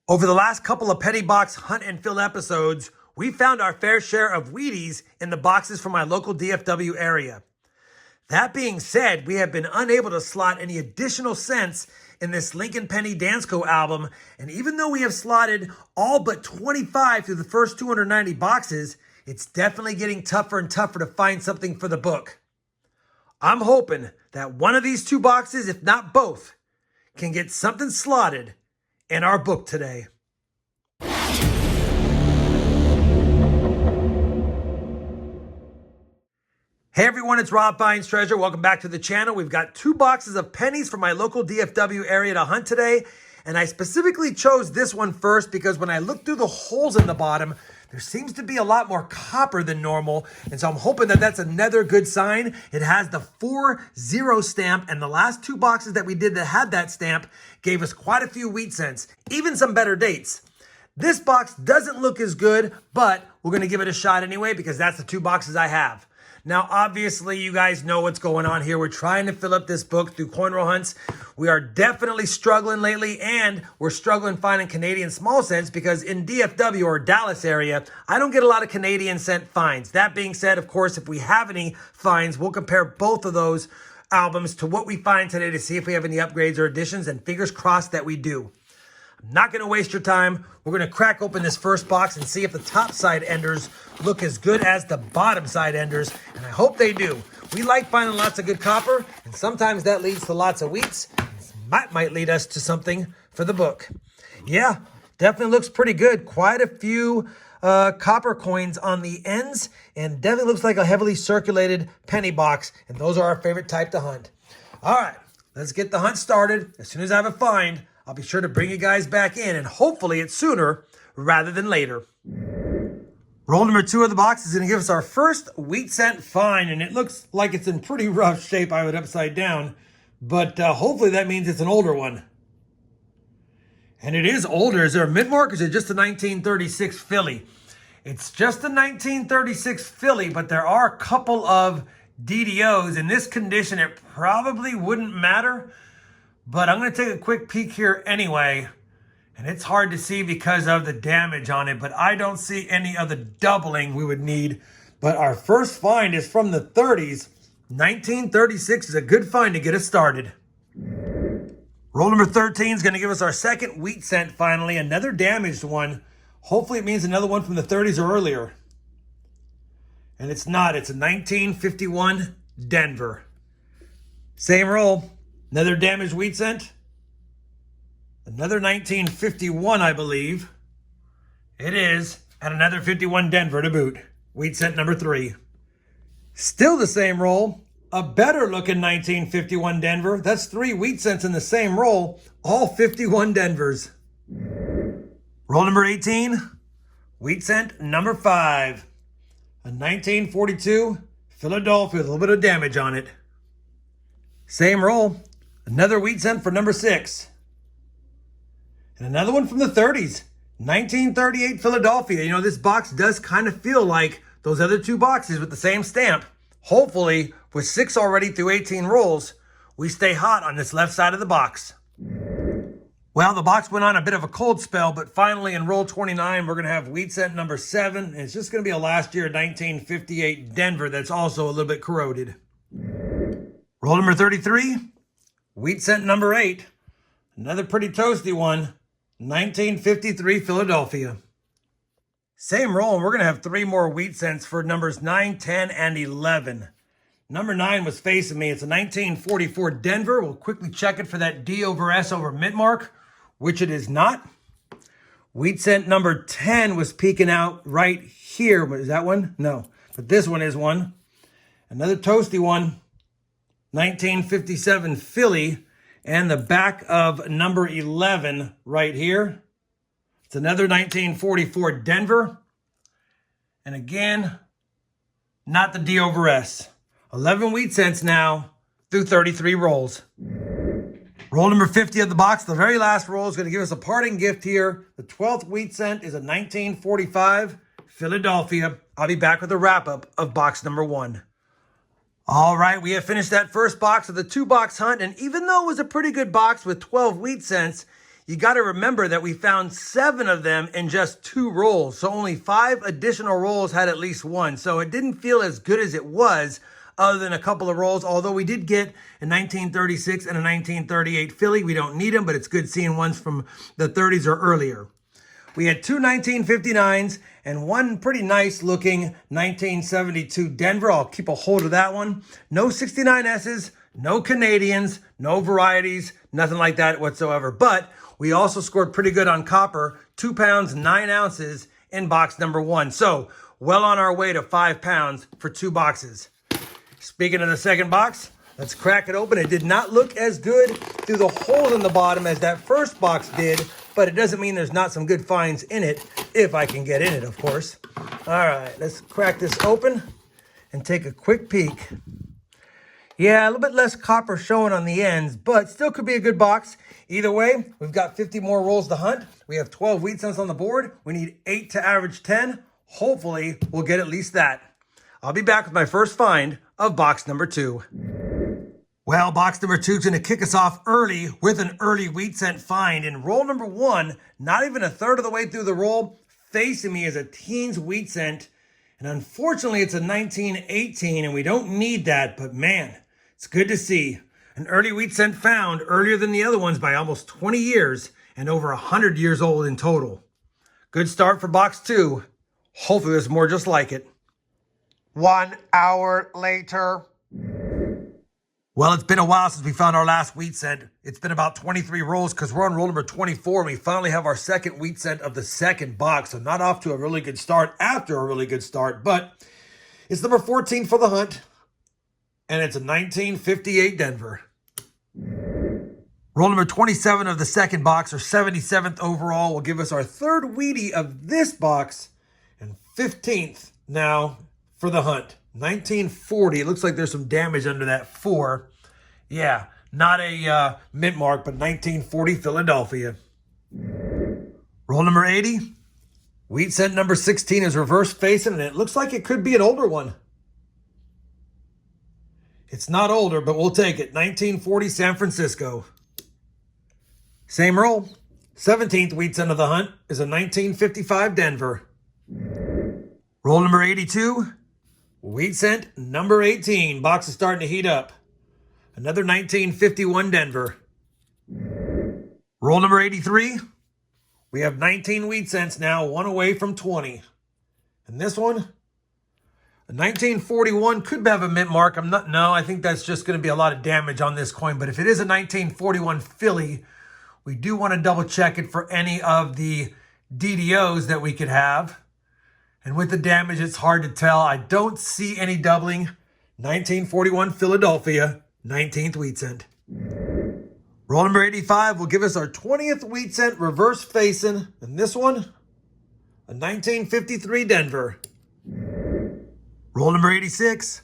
Over the last couple of penny box hunt and fill episodes, we found our fair share of Wheaties in the boxes from my local DFW area. That being said, we have been unable to slot any additional cents in this Lincoln Penny Dansko album, and even though we have slotted all but 25 through the first 290 boxes, it's definitely getting tougher and tougher to find something for the book. I'm hoping that one of these two boxes, if not both, can get something slotted in our book today. Hey everyone, it's RobFindsTreasure. Welcome back to the channel. We've got two boxes of pennies from my local DFW area to hunt today. And I specifically chose this one first because when I look through the holes in the bottom, there seems to be a lot more copper than normal. And so I'm hoping that that's another good sign. It has the 4-0 stamp, and the last two boxes that we did that had that stamp gave us quite a few wheat cents, even some better dates. This box doesn't look as good, but we're going to give it a shot anyway because that's the two boxes I have. Now, obviously, you guys know what's going on here. We're trying to fill up this book through coin roll hunts. We are definitely struggling lately, and we're struggling finding Canadian small cents because in DFW or Dallas area, I don't get a lot of Canadian cent finds. That being said, of course, if we have any finds, we'll compare both of those albums to what we find today to see if we have any upgrades or additions, and fingers crossed that we do. I'm not going to waste your time. We're going to crack open this first box and see if the top side enders look as good as the bottom side enders, and I hope they do. We like finding lots of good copper, and sometimes that leads to lots of wheats. Might lead us to something for the book. Yeah, definitely looks pretty good. Quite a few copper coins on the ends, and definitely looks like a heavily circulated penny box, and those are our favorite type to hunt. All right, let's get the hunt started. As soon as I have a find, I'll be sure to bring you guys back in, and hopefully it's sooner rather than later. Roll number 2 of the box is going to give us our first wheat cent find, and it looks like it's in pretty rough shape. I would upside down, but hopefully that means it's an older one. And it is older. Is there a mint mark or is it just a 1936 Philly? It's just a 1936 Philly, but there are a couple of DDOs. In this condition, it probably wouldn't matter. But I'm going to take a quick peek here anyway. And it's hard to see because of the damage on it. But I don't see any of the doubling we would need. But our first find is from the 30s. 1936 is a good find to get us started. Roll number 13 is going to give us our second wheat cent finally. Another damaged one. Hopefully it means another one from the 30s or earlier. And it's not. It's a 1951 Denver. Same roll. Another damaged wheat cent. Another 1951, I believe. It is. And another 51 Denver to boot. Wheat cent number 3. Still the same roll. A better looking 1951 Denver. That's 3 wheat cents in the same roll. All 51 Denvers. Roll number 18. Wheat cent number 5. A 1942 Philadelphia with a little bit of damage on it. Same roll. Another wheat cent for number 6. And another one from the 30s. 1938 Philadelphia. You know, this box does kind of feel like those other two boxes with the same stamp. Hopefully, with 6 already through 18 rolls, we stay hot on this left side of the box. Well, the box went on a bit of a cold spell, but finally in roll 29, we're going to have wheat cent number 7. And it's just going to be a last year 1958 Denver that's also a little bit corroded. Roll number 33. Wheat cent number 8, another pretty toasty one, 1953 Philadelphia. Same roll, and we're going to have 3 more wheat cents for numbers 9, 10, and 11. Number 9 was facing me. It's a 1944 Denver. We'll quickly check it for that D over S over mint mark, which it is not. Wheat cent number 10 was peeking out right here. But is that one? No, but this one is one. Another toasty one. 1957 Philly, and the back of number 11 right here. It's another 1944 Denver. And again, not the D over S. 11 wheat cents now through 33 rolls. Roll number 50 of the box, the very last roll, is going to give us a parting gift here. The 12th wheat cent is a 1945 Philadelphia. I'll be back with a wrap-up of box number 1. All right, we have finished that first box of the 2-box hunt, and even though it was a pretty good box with 12 wheat cents, you got to remember that we found 7 of them in just 2 rolls. So only 5 additional rolls had at least one. So it didn't feel as good as it was other than a couple of rolls. Although we did get a 1936 and a 1938 Philly. We don't need them, but it's good seeing ones from the 30s or earlier. We had 2 1959s and one pretty nice looking 1972 Denver. I'll keep a hold of that one. No 69S's, no Canadians, no Varieties, nothing like that whatsoever. But we also scored pretty good on copper, 2 pounds, 9 ounces in box number 1. So well on our way to 5 pounds for 2 boxes. Speaking of the second box, let's crack it open. It did not look as good through the holes in the bottom as that first box did, but it doesn't mean there's not some good finds in it, if I can get in it, of course. All right, let's crack this open and take a quick peek. Yeah, a little bit less copper showing on the ends, but still could be a good box. Either way, we've got 50 more rolls to hunt. We have 12 wheat cents on the board. We need 8 to average 10. Hopefully, we'll get at least that. I'll be back with my first find of box number 2. Well, box number 2 is going to kick us off early with an early wheat cent find. In roll number 1, not even a third of the way through the roll, facing me is a teens wheat cent. And unfortunately, it's a 1918, and we don't need that, but man, it's good to see. An early wheat cent found earlier than the other ones by almost 20 years and over 100 years old in total. Good start for box 2. Hopefully there's more just like it. 1 hour later. Well, it's been a while since we found our last wheat cent. It's been about 23 rolls because we're on roll number 24 and we finally have our second wheat cent of the second box. So not off to a really good start after a really good start, but it's number 14 for the hunt. And it's a 1958 Denver. Roll number 27 of the second box, or 77th overall, will give us our third wheatie of this box and 15th now for the hunt. 1940. It looks like there's some damage under that 4. Yeah, not a mint mark, but 1940 Philadelphia. Roll number 80. Wheat cent number 16 is reverse facing, and it looks like it could be an older one. It's not older, but we'll take it. 1940 San Francisco. Same roll. 17th wheat cent of the hunt is a 1955 Denver. Roll number 82. Wheat cent number 18. Box is starting to heat up. Another 1951 Denver. Roll number 83. We have 19 wheat cents now, one away from 20. And this one, a 1941 could have a mint mark. I think that's just going to be a lot of damage on this coin. But if it is a 1941 Philly, we do want to double check it for any of the DDOs that we could have. And with the damage, it's hard to tell. I don't see any doubling. 1941 Philadelphia, 19th wheat cent. Roll number 85 will give us our 20th wheat cent reverse facing. And this one, a 1953 Denver. Roll number 86,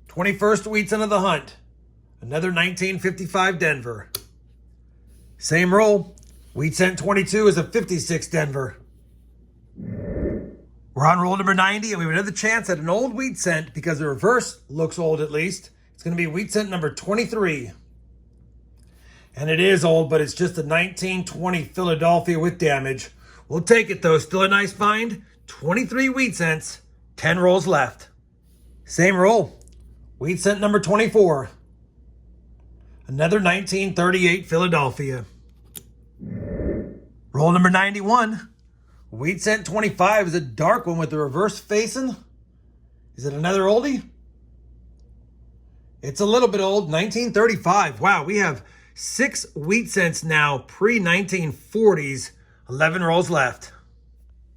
21st wheat cent of the hunt. Another 1955 Denver. Same roll. Wheat cent 22 is a 56 Denver. We're on roll number 90, and we have another chance at an old wheat cent because the reverse looks old at least. It's going to be wheat cent number 23. And it is old, but it's just a 1920 Philadelphia with damage. We'll take it, though. Still a nice find. 23 wheat cents, 10 rolls left. Same roll. Wheat cent number 24. Another 1938 Philadelphia. Roll number 91. Wheat cent 25 is a dark one with the reverse facing. Is it another oldie? It's a little bit old. 1935. Wow, we have 6 wheat cents now, pre-1940s. 11 rolls left.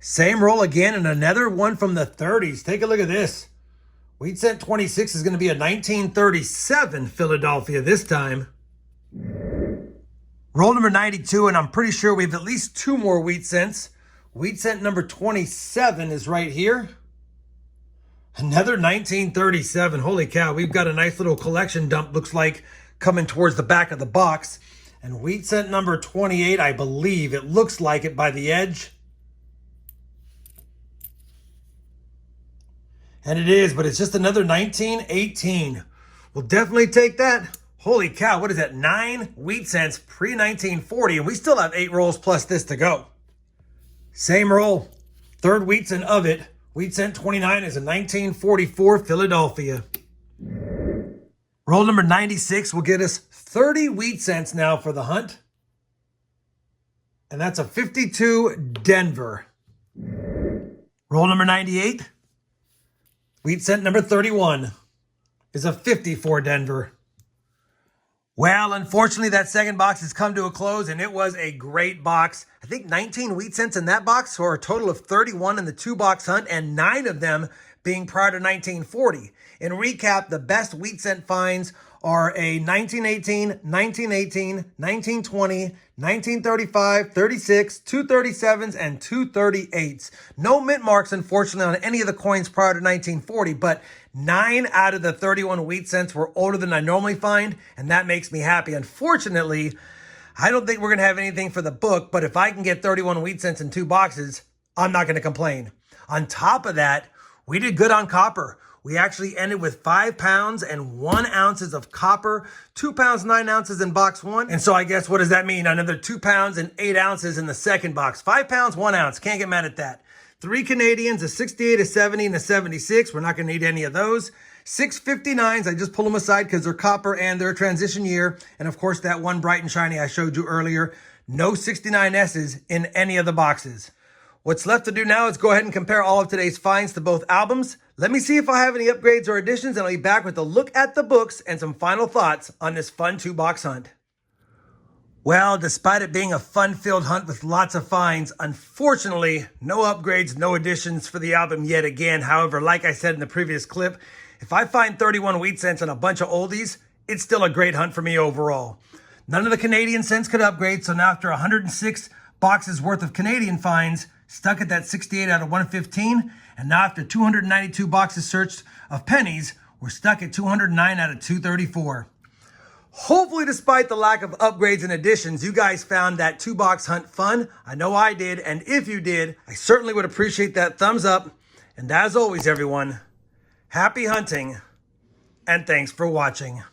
Same roll again, and another one from the 30s. Take a look at this. Wheat cent 26 is going to be a 1937 Philadelphia this time. Roll number 92, and I'm pretty sure we have at least 2 more wheat cents. Wheat cent number 27 is right here. Another 1937. Holy cow, we've got a nice little collection dump, looks like, coming towards the back of the box. And wheat cent number 28, I believe. It looks like it by the edge. And it is, but it's just another 1918. We'll definitely take that. Holy cow, what is that? 9 wheat cents pre-1940, and we still have 8 rolls plus this to go. Same roll. Third wheat cent of it. Wheat cent 29 is a 1944 Philadelphia. Roll number 96 will get us 30 wheat cents now for the hunt. And that's a 52 Denver. Roll number 98. Wheat cent number 31 is a 54 Denver. Well, unfortunately, that second box has come to a close, and it was a great box. I think 19 wheat cents in that box, for a total of 31 in the 2-box hunt, and 9 of them being prior to 1940. In recap, the best wheat cent finds are a 1918, 1918, 1920, 1935, 36, 237s, and 238s. No mint marks, unfortunately, on any of the coins prior to 1940, but 9 out of the 31 wheat cents were older than I normally find, and that makes me happy. Unfortunately, I don't think we're going to have anything for the book, but if I can get 31 wheat cents in 2 boxes, I'm not going to complain. On top of that, we did good on copper. We actually ended with 5 pounds and 1 ounces of copper, 2 pounds, 9 ounces in box 1. And so I guess, what does that mean? Another 2 pounds and 8 ounces in the second box. 5 pounds, 1 ounce. Can't get mad at that. 3 Canadians, a 68, a 70, and a 76. We're not going to need any of those. 6 59s. I just pull them aside because they're copper and they're a transition year. And of course, that one bright and shiny I showed you earlier. No 69S's in any of the boxes. What's left to do now is go ahead and compare all of today's finds to both albums. Let me see if I have any upgrades or additions, and I'll be back with a look at the books and some final thoughts on this fun 2-box hunt. Well, despite it being a fun-filled hunt with lots of finds, unfortunately, no upgrades, no additions for the album yet again. However, like I said in the previous clip, if I find 31 wheat cents and a bunch of oldies, it's still a great hunt for me overall. None of the Canadian cents could upgrade, so now after 106 boxes worth of Canadian finds, stuck at that 68 out of 115, and now after 292 boxes searched of pennies, we're stuck at 209 out of 234. Hopefully, despite the lack of upgrades and additions, you guys found that 2-box hunt fun. I know I did, and if you did, I certainly would appreciate that thumbs up. And as always, everyone, happy hunting, and thanks for watching.